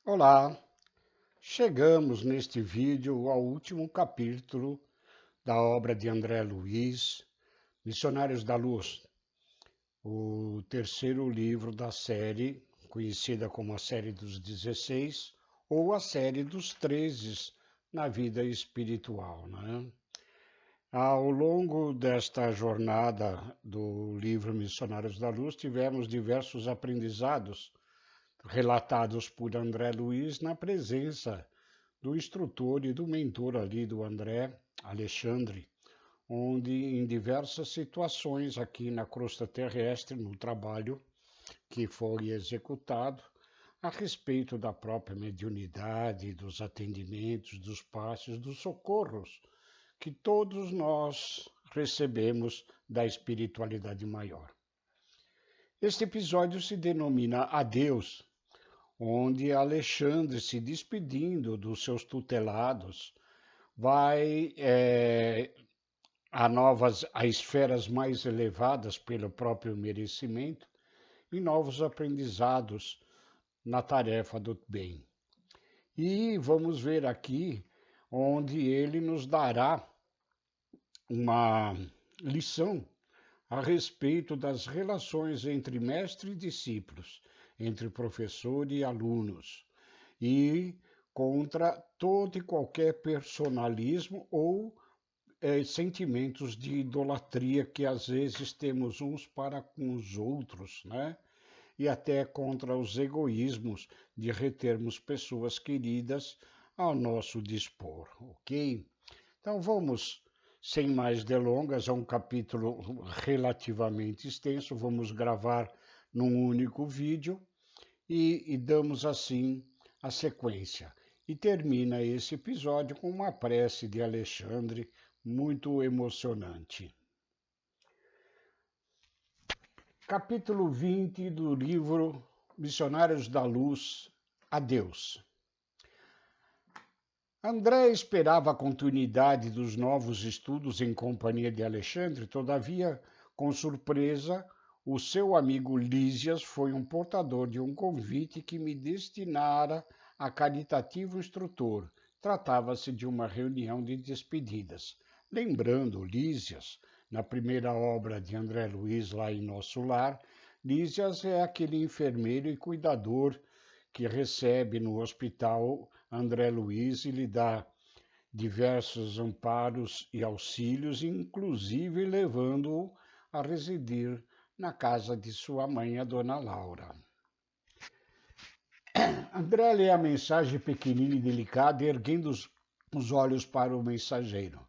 Olá, chegamos neste vídeo ao último capítulo da obra de André Luiz, Missionários da Luz, o terceiro livro da série, conhecida como a série dos 16 ou a série dos 13 na vida espiritual, né? Ao longo desta jornada do livro Missionários da Luz, tivemos diversos aprendizados relatados por André Luiz na presença do instrutor e do mentor ali do André, Alexandre, onde em diversas situações aqui na crosta terrestre, no trabalho que foi executado, a respeito da própria mediunidade, dos atendimentos, dos passes, dos socorros que todos nós recebemos da espiritualidade maior. Este episódio se denomina Adeus, onde Alexandre, se despedindo dos seus tutelados, vai a esferas mais elevadas pelo próprio merecimento e novos aprendizados na tarefa do bem. E vamos ver aqui onde ele nos dará uma lição a respeito das relações entre mestre e discípulos, entre professor e alunos, e contra todo e qualquer personalismo ou sentimentos de idolatria que às vezes temos uns para com os outros, né? E até contra os egoísmos de retermos pessoas queridas ao nosso dispor, ok? Então vamos, sem mais delongas, é um capítulo relativamente extenso, vamos gravar num único vídeo e damos assim a sequência. E termina esse episódio com uma prece de Alexandre muito emocionante. Capítulo 20 do livro Missionários da Luz, Adeus. André esperava a continuidade dos novos estudos em companhia de Alexandre, todavia, com surpresa, o seu amigo Lísias foi um portador de um convite que me destinara a caritativo instrutor. Tratava-se de uma reunião de despedidas. Lembrando Lísias, na primeira obra de André Luiz, Lá em Nosso Lar, Lísias é aquele enfermeiro e cuidador que recebe no hospital André Luiz e lhe dá diversos amparos e auxílios, inclusive levando-o a residir na casa de sua mãe, a dona Laura. André lê a mensagem pequenina e delicada, erguendo os olhos para o mensageiro.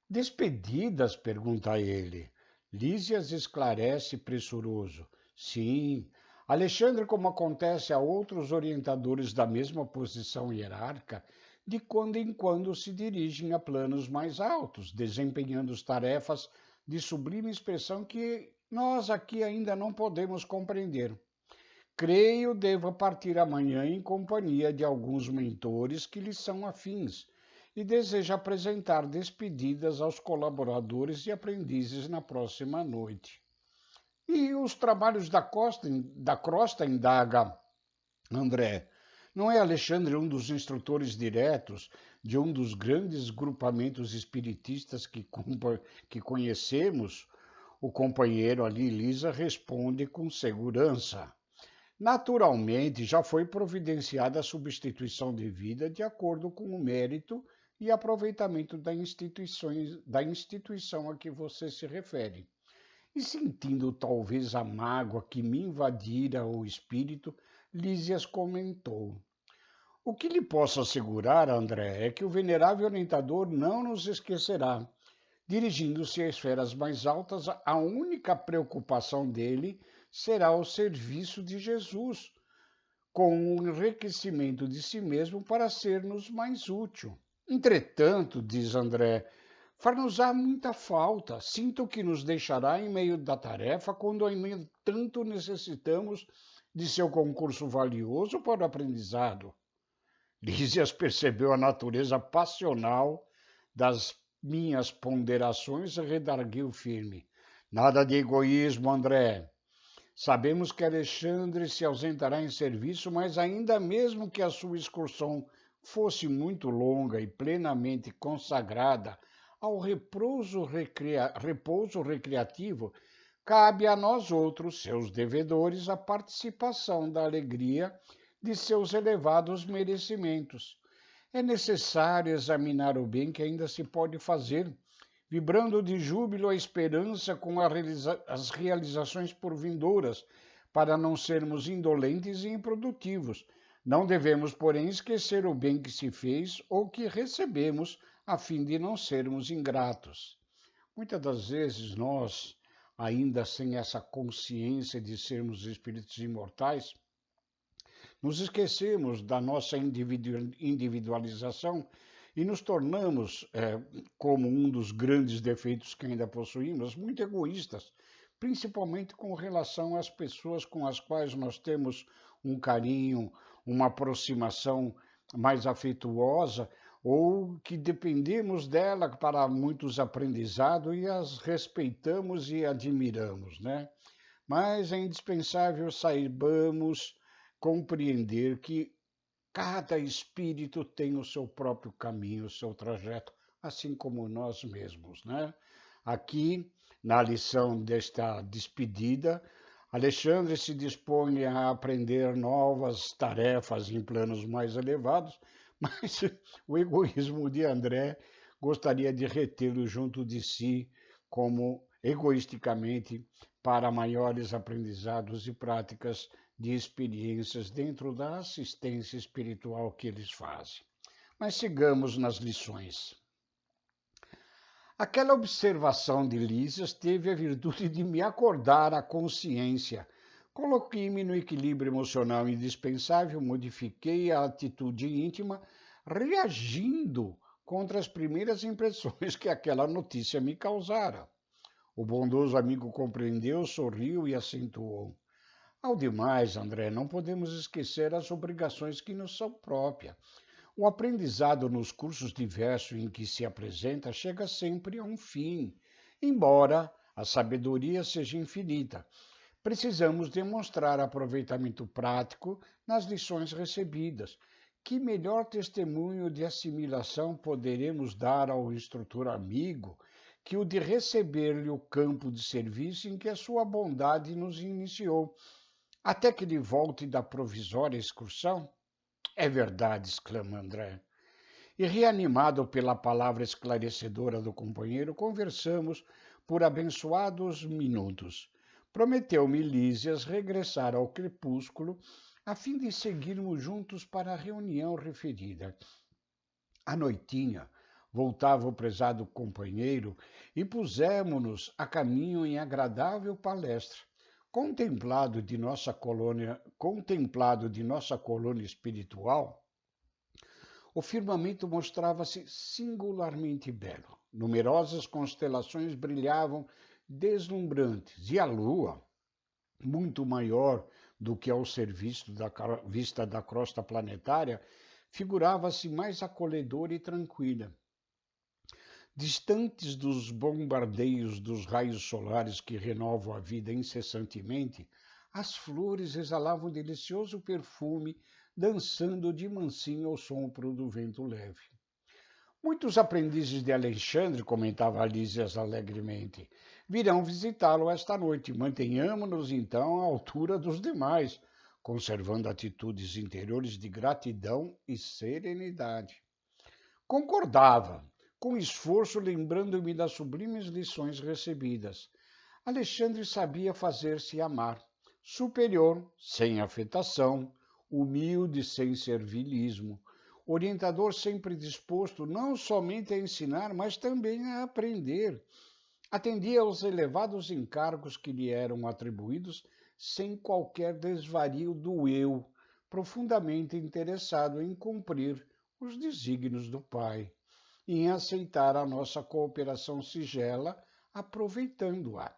Despedidas? Pergunta ele. Lísias esclarece pressuroso. Sim, Alexandre, como acontece a outros orientadores da mesma posição hierárquica, de quando em quando se dirigem a planos mais altos, desempenhando tarefas de sublime expressão que nós aqui ainda não podemos compreender. Creio deva partir amanhã em companhia de alguns mentores que lhe são afins e deseja apresentar despedidas aos colaboradores e aprendizes na próxima noite. E os trabalhos da crosta, indaga André. Não é Alexandre um dos instrutores diretos de um dos grandes grupamentos espiritistas que conhecemos? O companheiro ali, Lisa, responde com segurança. Naturalmente, já foi providenciada a substituição devida de acordo com o mérito e aproveitamento da instituição a que você se refere. E sentindo talvez a mágoa que me invadira o espírito, Lísias comentou. O que lhe posso assegurar, André, é que o venerável orientador não nos esquecerá. Dirigindo-se às esferas mais altas, a única preocupação dele será o serviço de Jesus, com o enriquecimento de si mesmo para ser-nos mais útil. Entretanto, diz André, far-nos-á muita falta. Sinto que nos deixará em meio da tarefa quando ainda tanto necessitamos de seu concurso valioso para o aprendizado. Lísias percebeu a natureza passional das minhas ponderações e redarguiu firme. Nada de egoísmo, André. Sabemos que Alexandre se ausentará em serviço, mas ainda mesmo que a sua excursão fosse muito longa e plenamente consagrada ao repouso recreativo, cabe a nós outros, seus devedores, a participação da alegria de seus elevados merecimentos. É necessário examinar o bem que ainda se pode fazer, vibrando de júbilo a esperança com as realizações por vindouras, para não sermos indolentes e improdutivos. Não devemos, porém, esquecer o bem que se fez ou que recebemos, a fim de não sermos ingratos. Muitas das vezes nós, ainda sem essa consciência de sermos espíritos imortais, nos esquecemos da nossa individualização e nos tornamos, como um dos grandes defeitos que ainda possuímos, muito egoístas, principalmente com relação às pessoas com as quais nós temos um carinho, uma aproximação mais afetuosa, ou que dependemos dela para muitos aprendizados e as respeitamos e admiramos, né? Mas é indispensável saibamos compreender que cada espírito tem o seu próprio caminho, o seu trajeto, assim como nós mesmos, né? Aqui, na lição desta despedida, Alexandre se dispõe a aprender novas tarefas em planos mais elevados, mas o egoísmo de André gostaria de retê-lo junto de si, como egoisticamente, para maiores aprendizados e práticas de experiências dentro da assistência espiritual que eles fazem. Mas sigamos nas lições. Aquela observação de Lísias teve a virtude de me acordar a consciência. Coloquei-me no equilíbrio emocional indispensável, modifiquei a atitude íntima, reagindo contra as primeiras impressões que aquela notícia me causara. O bondoso amigo compreendeu, sorriu e acentuou: ao demais, André, não podemos esquecer as obrigações que nos são próprias. O aprendizado nos cursos diversos em que se apresenta chega sempre a um fim, embora a sabedoria seja infinita. Precisamos demonstrar aproveitamento prático nas lições recebidas. Que melhor testemunho de assimilação poderemos dar ao instrutor amigo que o de receber-lhe o campo de serviço em que a sua bondade nos iniciou, até que ele volte da provisória excursão? É verdade, exclama André. E reanimado pela palavra esclarecedora do companheiro, conversamos por abençoados minutos. Prometeu-me Lísias regressar ao crepúsculo, a fim de seguirmos juntos para a reunião referida. À noitinha, voltava o prezado companheiro e pusemo-nos a caminho em agradável palestra. Contemplado de nossa colônia espiritual, o firmamento mostrava-se singularmente belo. Numerosas constelações brilhavam deslumbrantes e a lua, muito maior do que ao serviço da vista da crosta planetária, figurava-se mais acolhedora e tranquila. Distantes dos bombardeios dos raios solares que renovam a vida incessantemente, as flores exalavam delicioso perfume, dançando de mansinho ao sopro do vento leve. Muitos aprendizes de Alexandre, comentava Lísias alegremente, virão visitá-lo esta noite. Mantenhamo-nos, então, à altura dos demais, conservando atitudes interiores de gratidão e serenidade. Concordava, com esforço, lembrando-me das sublimes lições recebidas. Alexandre sabia fazer-se amar, superior, sem afetação, humilde, sem servilismo, orientador sempre disposto não somente a ensinar, mas também a aprender. Atendia aos elevados encargos que lhe eram atribuídos sem qualquer desvario do eu, profundamente interessado em cumprir os desígnios do Pai, em aceitar a nossa cooperação sigela, aproveitando-a.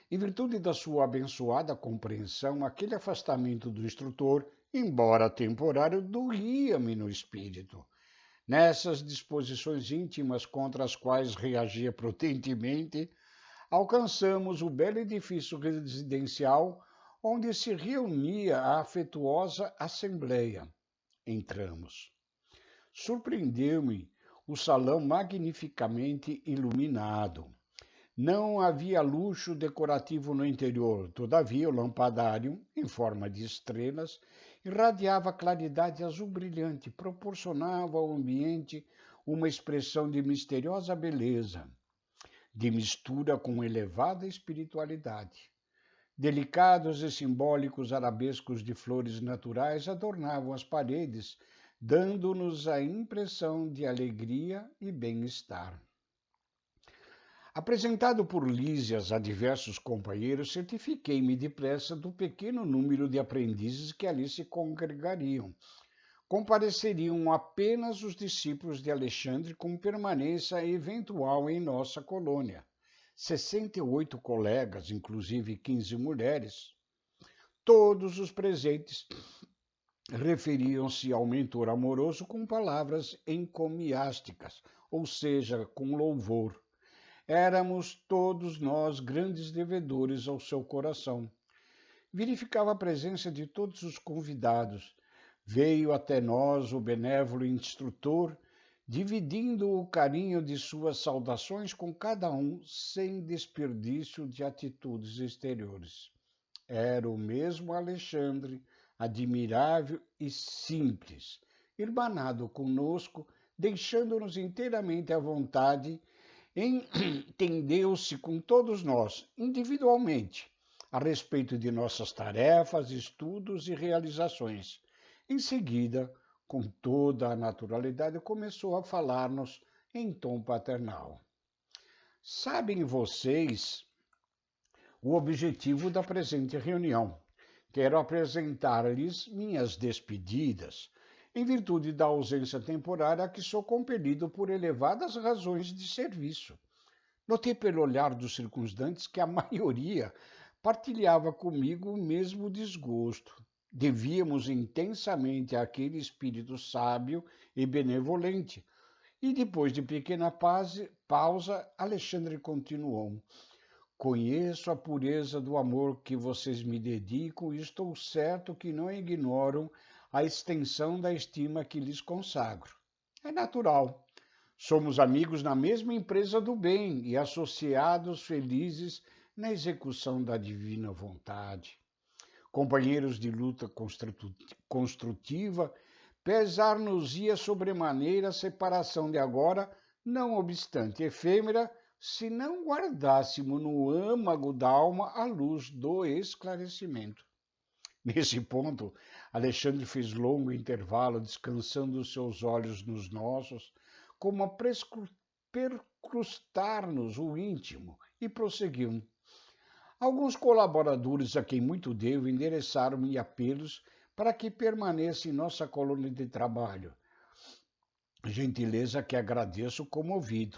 Em virtude da sua abençoada compreensão, aquele afastamento do instrutor, embora temporário, doía-me no espírito. Nessas disposições íntimas contra as quais reagia potentemente, alcançamos o belo edifício residencial onde se reunia a afetuosa assembleia. Entramos. Surpreendeu-me o salão magnificamente iluminado. Não havia luxo decorativo no interior, todavia o lampadário, em forma de estrelas, irradiava claridade azul brilhante, proporcionava ao ambiente uma expressão de misteriosa beleza, de mistura com elevada espiritualidade. Delicados e simbólicos arabescos de flores naturais adornavam as paredes, dando-nos a impressão de alegria e bem-estar. Apresentado por Lísias a diversos companheiros, certifiquei-me depressa do pequeno número de aprendizes que ali se congregariam. Compareceriam apenas os discípulos de Alexandre com permanência eventual em nossa colônia. 68 colegas, inclusive 15 mulheres. Todos os presentes referiam-se ao mentor amoroso com palavras encomiásticas, ou seja, com louvor. Éramos todos nós grandes devedores ao seu coração. Verificava a presença de todos os convidados. Veio até nós o benévolo instrutor, dividindo o carinho de suas saudações com cada um, sem desperdício de atitudes exteriores. Era o mesmo Alexandre, admirável e simples, irmanado conosco, deixando-nos inteiramente à vontade. Entendeu-se com todos nós, individualmente, a respeito de nossas tarefas, estudos e realizações. Em seguida, com toda a naturalidade, começou a falar-nos em tom paternal. Sabem vocês o objetivo da presente reunião. Quero apresentar-lhes minhas despedidas, em virtude da ausência temporária a que sou compelido por elevadas razões de serviço. Notei pelo olhar dos circunstantes que a maioria partilhava comigo o mesmo desgosto. Devíamos intensamente àquele espírito sábio e benevolente. E depois de pequena pausa, Alexandre continuou. Conheço a pureza do amor que vocês me dedicam e estou certo que não ignoram a extensão da estima que lhes consagro. É natural. Somos amigos na mesma empresa do bem e associados felizes na execução da divina vontade. Companheiros de luta construtiva, pesar-nos-ia sobremaneira a separação de agora, não obstante efêmera, se não guardássemos no âmago da alma a luz do esclarecimento. Nesse ponto, Alexandre fez longo intervalo, descansando os seus olhos nos nossos, como a percrustar-nos o íntimo, e prosseguiu. Alguns colaboradores a quem muito devo endereçaram-me apelos para que permaneça em nossa colônia de trabalho. Gentileza que agradeço comovido.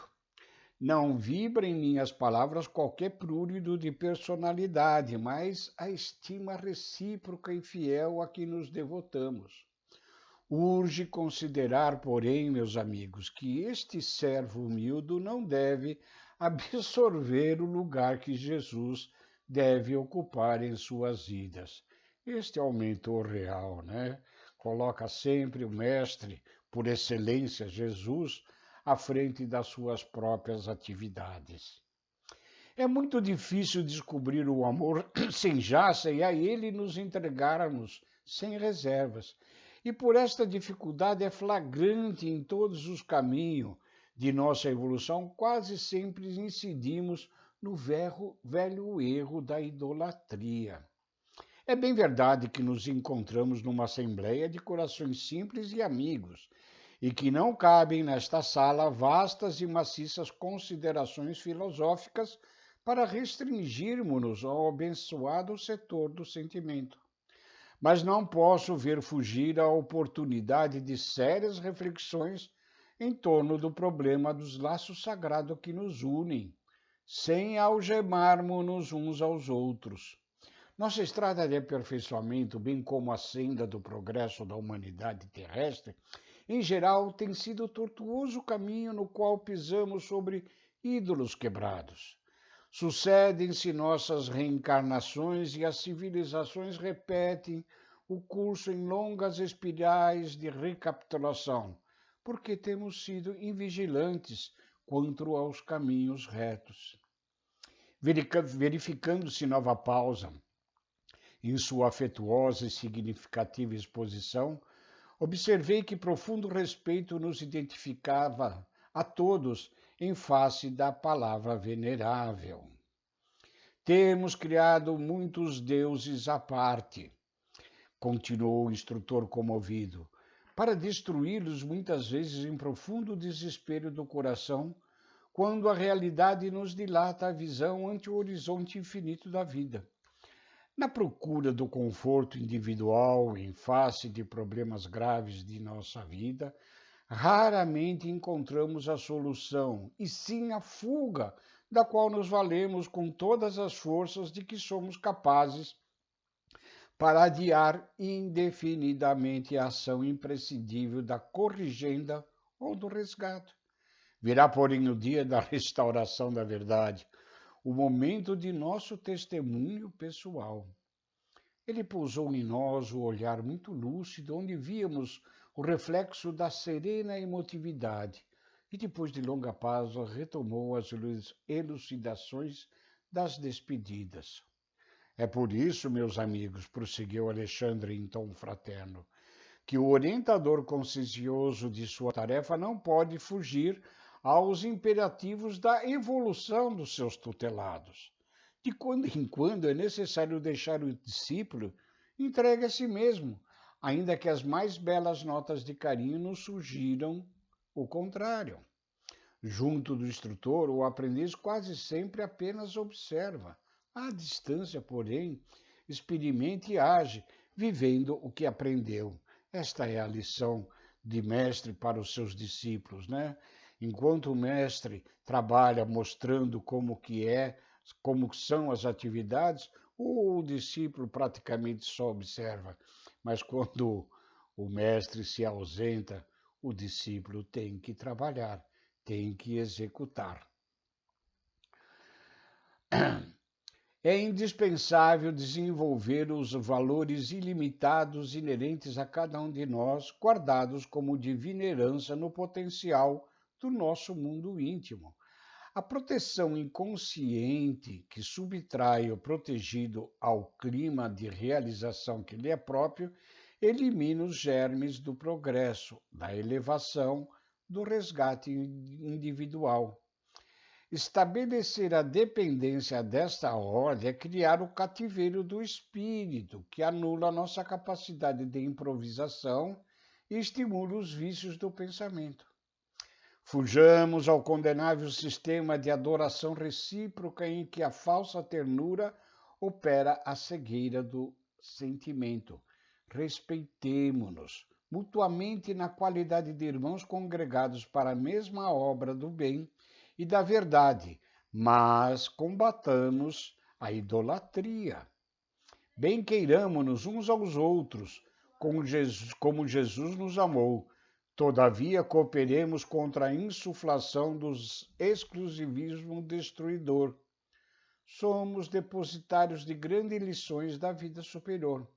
Não vibra em minhas palavras qualquer prurido de personalidade, mas a estima recíproca e fiel a que nos devotamos. Urge considerar, porém, meus amigos, que este servo humilde não deve absorver o lugar que Jesus deve ocupar em suas vidas. Este é o mentor real, né? Coloca sempre o mestre, por excelência, Jesus, à frente das suas próprias atividades. É muito difícil descobrir o amor sem jaça e a ele nos entregarmos sem reservas. E por esta dificuldade é flagrante em todos os caminhos de nossa evolução, quase sempre incidimos no velho erro da idolatria. É bem verdade que nos encontramos numa assembleia de corações simples e amigos, e que não cabem nesta sala vastas e maciças considerações filosóficas para restringirmos-nos ao abençoado setor do sentimento. Mas não posso ver fugir a oportunidade de sérias reflexões em torno do problema dos laços sagrados que nos unem, sem algemarmos-nos uns aos outros. Nossa estrada de aperfeiçoamento, bem como a senda do progresso da humanidade terrestre, em geral, tem sido tortuoso caminho no qual pisamos sobre ídolos quebrados. Sucedem-se nossas reencarnações e as civilizações repetem o curso em longas espirais de recapitulação, porque temos sido invigilantes quanto aos caminhos retos. Verificando-se nova pausa em sua afetuosa e significativa exposição, observei que profundo respeito nos identificava a todos em face da palavra venerável. Temos criado muitos deuses à parte, continuou o instrutor comovido, para destruí-los muitas vezes em profundo desespero do coração, quando a realidade nos dilata a visão ante o horizonte infinito da vida. Na procura do conforto individual em face de problemas graves de nossa vida, raramente encontramos a solução, e sim a fuga, da qual nos valemos com todas as forças de que somos capazes para adiar indefinidamente a ação imprescindível da corrigenda ou do resgate. Virá, porém, o dia da restauração da verdade, o momento de nosso testemunho pessoal. Ele pousou em nós o olhar muito lúcido, onde víamos o reflexo da serena emotividade, e depois de longa pausa retomou as elucidações das despedidas. É por isso, meus amigos, prosseguiu Alexandre em tom fraterno, que o orientador consciencioso de sua tarefa não pode fugir aos imperativos da evolução dos seus tutelados. De quando em quando é necessário deixar o discípulo entregue a si mesmo, ainda que as mais belas notas de carinho nos sugiram o contrário. Junto do instrutor, o aprendiz quase sempre apenas observa. À distância, porém, experimenta e age, vivendo o que aprendeu. Esta é a lição de mestre para os seus discípulos, né? Enquanto o mestre trabalha mostrando como são as atividades, o discípulo praticamente só observa. Mas quando o mestre se ausenta, o discípulo tem que trabalhar, tem que executar. É indispensável desenvolver os valores ilimitados inerentes a cada um de nós, guardados como divina herança no potencial do nosso mundo íntimo. A proteção inconsciente que subtrai o protegido ao clima de realização que lhe é próprio, elimina os germes do progresso, da elevação, do resgate individual. Estabelecer a dependência desta ordem é criar o cativeiro do espírito, que anula a nossa capacidade de improvisação e estimula os vícios do pensamento. Fujamos ao condenável sistema de adoração recíproca em que a falsa ternura opera a cegueira do sentimento. Respeitemo-nos mutuamente na qualidade de irmãos congregados para a mesma obra do bem e da verdade, mas combatamos a idolatria. Bem queiramos-nos uns aos outros, como Jesus nos amou. Todavia, cooperemos contra a insuflação do exclusivismo destruidor. Somos depositários de grandes lições da vida superior.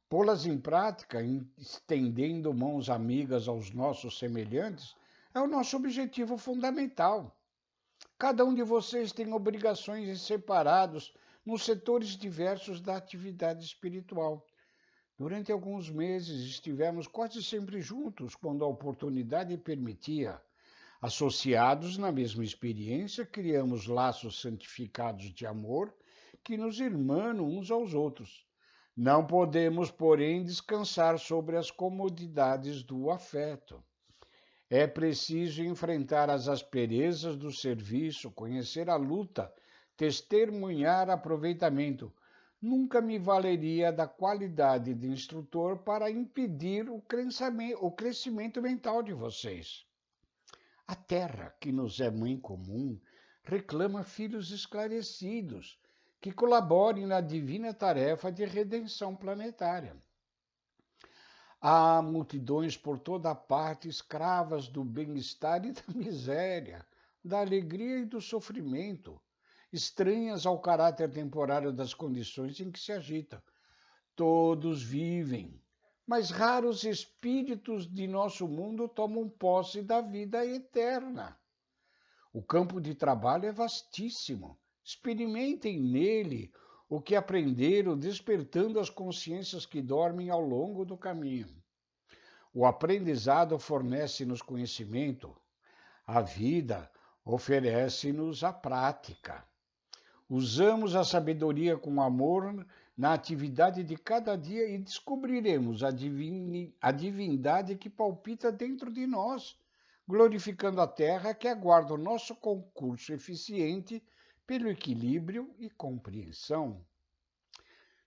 Pô-las em prática, estendendo mãos amigas aos nossos semelhantes, é o nosso objetivo fundamental. Cada um de vocês tem obrigações separadas nos setores diversos da atividade espiritual. Durante alguns meses estivemos quase sempre juntos, quando a oportunidade permitia. Associados na mesma experiência, criamos laços santificados de amor que nos irmanam uns aos outros. Não podemos, porém, descansar sobre as comodidades do afeto. É preciso enfrentar as asperezas do serviço, conhecer a luta, testemunhar aproveitamento. Nunca me valeria da qualidade de instrutor para impedir o crescimento mental de vocês. A terra, que nos é mãe comum, reclama filhos esclarecidos, que colaborem na divina tarefa de redenção planetária. Há multidões por toda parte escravas do bem-estar e da miséria, da alegria e do sofrimento, estranhas ao caráter temporário das condições em que se agita. Todos vivem, mas raros espíritos de nosso mundo tomam posse da vida eterna. O campo de trabalho é vastíssimo. Experimentem nele o que aprenderam, despertando as consciências que dormem ao longo do caminho. O aprendizado fornece-nos conhecimento, a vida oferece-nos a prática. Usamos a sabedoria com amor na atividade de cada dia e descobriremos a divindade que palpita dentro de nós, glorificando a terra que aguarda o nosso concurso eficiente pelo equilíbrio e compreensão.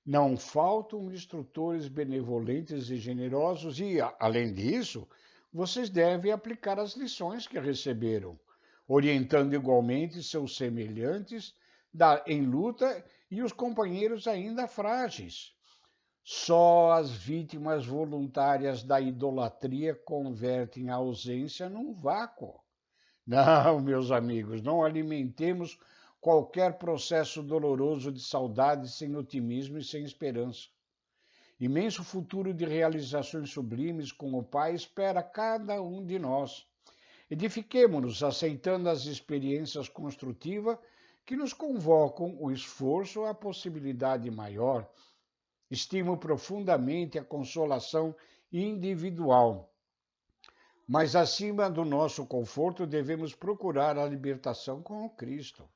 Não faltam instrutores benevolentes e generosos e, além disso, vocês devem aplicar as lições que receberam, orientando igualmente seus semelhantes em luta e os companheiros ainda frágeis. Só as vítimas voluntárias da idolatria convertem a ausência num vácuo. Não, meus amigos, não alimentemos qualquer processo doloroso de saudade sem otimismo e sem esperança. Imenso futuro de realizações sublimes com o Pai espera cada um de nós. Edifiquemo-nos aceitando as experiências construtivas que nos convocam o esforço à possibilidade maior. Estimo profundamente a consolação individual, mas acima do nosso conforto devemos procurar a libertação com o Cristo.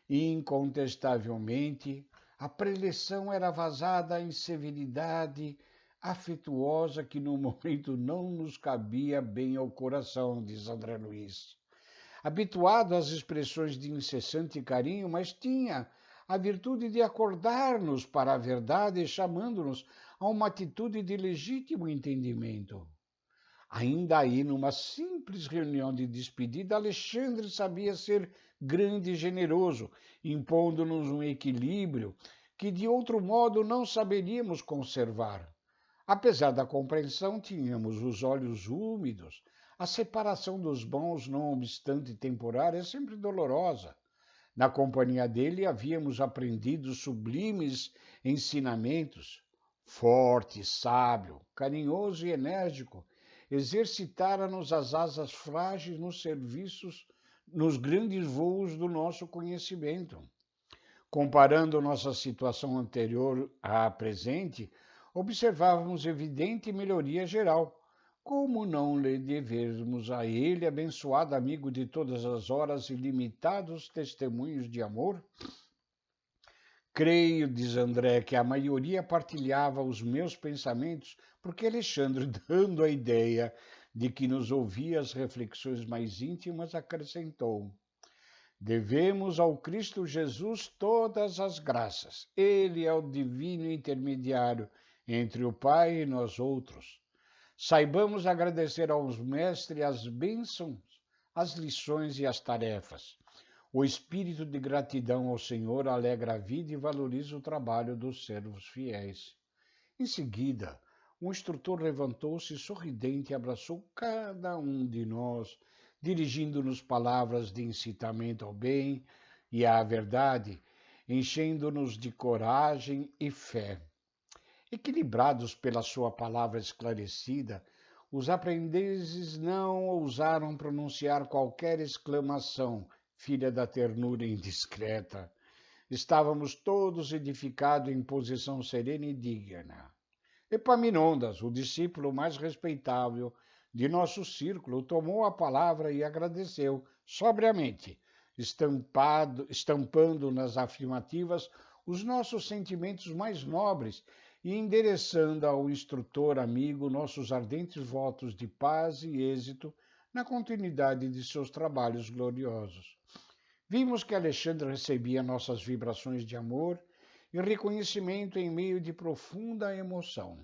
Incontestavelmente, a preleção era vazada em severidade afetuosa que no momento não nos cabia bem ao coração, diz André Luiz. Habituado às expressões de incessante carinho, mas tinha a virtude de acordar-nos para a verdade, chamando-nos a uma atitude de legítimo entendimento. Ainda aí, numa simples reunião de despedida, Alexandre sabia ser grande e generoso, impondo-nos um equilíbrio que de outro modo não saberíamos conservar. Apesar da compreensão, tínhamos os olhos úmidos. A separação dos bons, não obstante temporária, é sempre dolorosa. Na companhia dele havíamos aprendido sublimes ensinamentos. Forte, sábio, carinhoso e enérgico, exercitara-nos as asas frágeis nos serviços, nos grandes voos do nosso conhecimento. Comparando nossa situação anterior à presente, observávamos evidente melhoria geral. Como não lhe devermos a ele, abençoado amigo de todas as horas, ilimitados testemunhos de amor? Creio, diz André, que a maioria partilhava os meus pensamentos, porque Alexandre, dando a ideia de que nos ouvia as reflexões mais íntimas, acrescentou: devemos ao Cristo Jesus todas as graças. Ele é o divino intermediário entre o Pai e nós outros. Saibamos agradecer aos mestres as bênçãos, as lições e as tarefas. O espírito de gratidão ao Senhor alegra a vida e valoriza o trabalho dos servos fiéis. Em seguida, o instrutor levantou-se sorridente e abraçou cada um de nós, dirigindo-nos palavras de incitamento ao bem e à verdade, enchendo-nos de coragem e fé. Equilibrados pela sua palavra esclarecida, os aprendizes não ousaram pronunciar qualquer exclamação, filha da ternura indiscreta. Estávamos todos edificados em posição serena e digna. Epaminondas, o discípulo mais respeitável de nosso círculo, tomou a palavra e agradeceu sobriamente, estampando nas afirmativas os nossos sentimentos mais nobres e endereçando ao instrutor amigo nossos ardentes votos de paz e êxito na continuidade de seus trabalhos gloriosos. Vimos que Alexandre recebia nossas vibrações de amor e reconhecimento em meio de profunda emoção.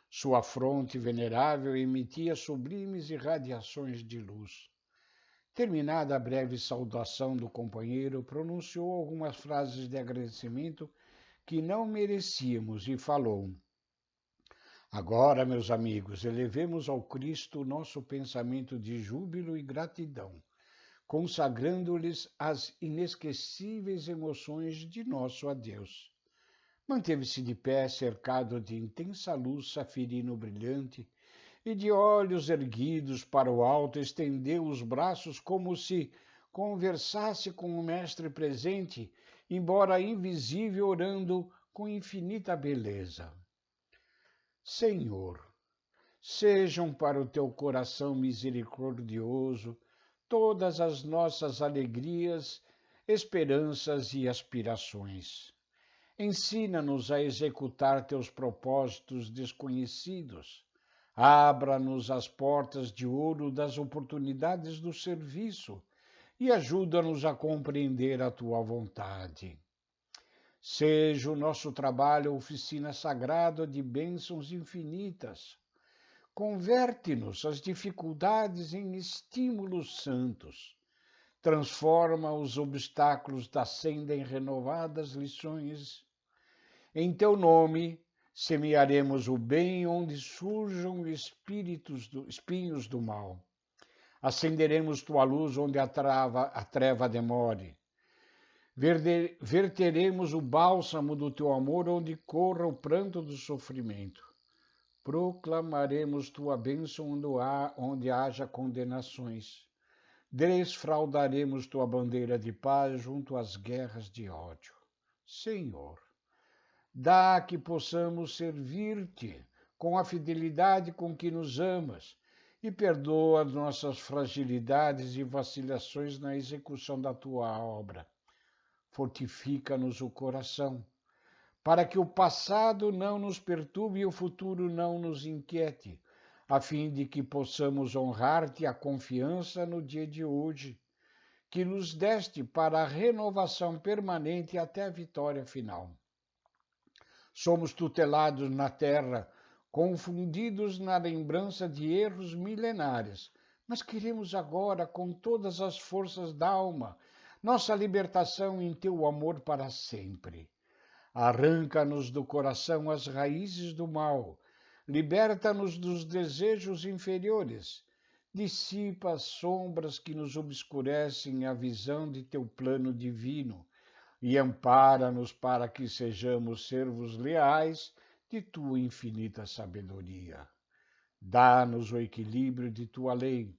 Sua fronte venerável emitia sublimes irradiações de luz. Terminada a breve saudação do companheiro, pronunciou algumas frases de agradecimento que não merecíamos e falou: agora, meus amigos, elevemos ao Cristo o nosso pensamento de júbilo e gratidão. consagrando-lhes as inesquecíveis emoções de nosso adeus. Manteve-se de pé, cercado de intensa luz safirino brilhante, e de olhos erguidos para o alto estendeu os braços como se conversasse com o mestre presente, embora invisível, orando com infinita beleza. Senhor, sejam para o teu coração misericordioso todas as nossas alegrias, esperanças e aspirações. Ensina-nos a executar teus propósitos desconhecidos. Abra-nos as portas de ouro das oportunidades do serviço e ajuda-nos a compreender a tua vontade. Seja o nosso trabalho oficina sagrada de bênçãos infinitas. Converte-nos as dificuldades em estímulos santos. Transforma os obstáculos da senda em renovadas lições. Em teu nome, semearemos o bem onde surjam espinhos do mal. Acenderemos tua luz onde a treva demore. Verteremos o bálsamo do teu amor onde corra o pranto do sofrimento. Proclamaremos tua bênção onde haja condenações. Desfraldaremos tua bandeira de paz junto às guerras de ódio. Senhor, dá que possamos servir-te com a fidelidade com que nos amas e perdoa nossas fragilidades e vacilações na execução da tua obra. Fortifica-nos o coração, para que o passado não nos perturbe e o futuro não nos inquiete, a fim de que possamos honrar-te a confiança no dia de hoje, que nos deste para a renovação permanente até a vitória final. Somos tutelados na terra, confundidos na lembrança de erros milenares, mas queremos agora, com todas as forças da alma, nossa libertação em teu amor para sempre. Arranca-nos do coração as raízes do mal, liberta-nos dos desejos inferiores, dissipa as sombras que nos obscurecem a visão de teu plano divino e ampara-nos para que sejamos servos leais de tua infinita sabedoria. Dá-nos o equilíbrio de tua lei,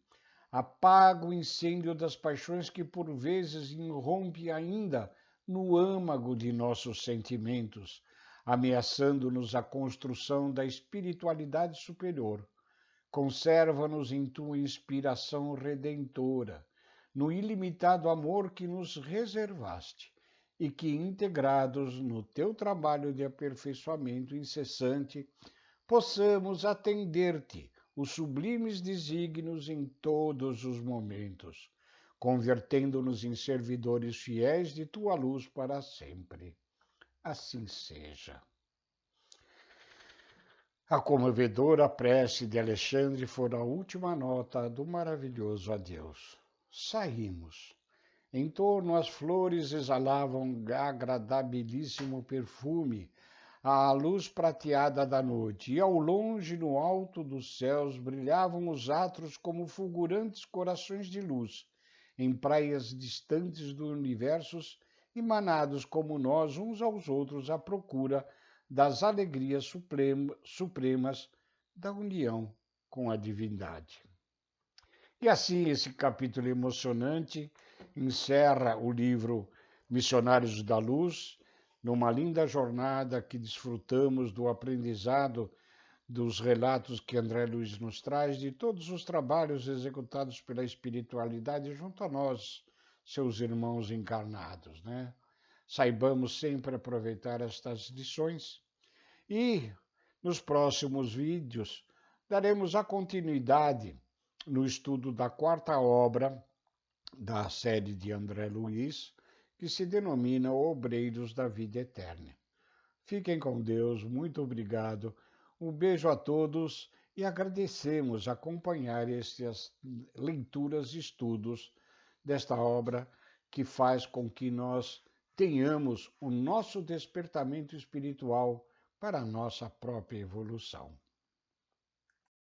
apaga o incêndio das paixões que por vezes irrompe ainda no âmago de nossos sentimentos, ameaçando-nos a construção da espiritualidade superior. Conserva-nos em tua inspiração redentora, no ilimitado amor que nos reservaste, e que, integrados no teu trabalho de aperfeiçoamento incessante, possamos atender-te os sublimes desígnios em todos os momentos, convertendo-nos em servidores fiéis de tua luz para sempre. Assim seja. A comovedora prece de Alexandre foi a última nota do maravilhoso adeus. Saímos. Em torno as flores exalavam agradabilíssimo perfume, à luz prateada da noite, e ao longe, no alto dos céus, brilhavam os astros como fulgurantes corações de luz, em praias distantes do universo, emanados como nós uns aos outros à procura das alegrias supremas da união com a divindade. E assim esse capítulo emocionante encerra o livro Missionários da Luz, numa linda jornada que desfrutamos do aprendizado dos relatos que André Luiz nos traz, de todos os trabalhos executados pela espiritualidade junto a nós, seus irmãos encarnados, né? Saibamos sempre aproveitar estas lições e, nos próximos vídeos, daremos a continuidade no estudo da quarta obra da série de André Luiz, que se denomina Obreiros da Vida Eterna. Fiquem com Deus, muito obrigado, um beijo a todos e agradecemos acompanhar estas leituras e estudos desta obra que faz com que nós tenhamos o nosso despertamento espiritual para a nossa própria evolução.